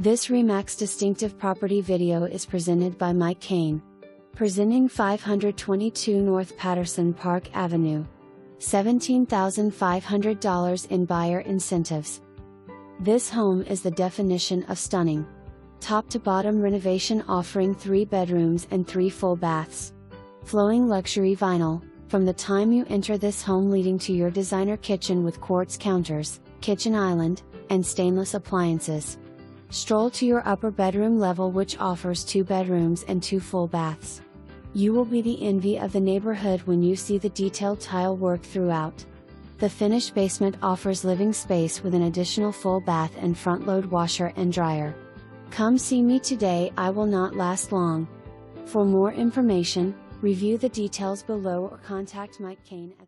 This RE/MAX distinctive property video is presented by Mike Kane. Presenting 522 North Patterson Park Avenue. $17,500 in buyer incentives. This home is the definition of stunning. Top to bottom renovation offering 3 bedrooms and 3 full baths. Flowing luxury vinyl, from the time you enter this home leading to your designer kitchen with quartz counters, kitchen island, and stainless appliances. Stroll to your upper bedroom level, which offers 2 bedrooms and 2 full baths. You will be the envy of the neighborhood when you see the detailed tile work throughout. The finished basement offers living space with an additional full bath and front load washer and dryer. Come see me today, I will not last long. For more information, review the details below or contact Mike Kane at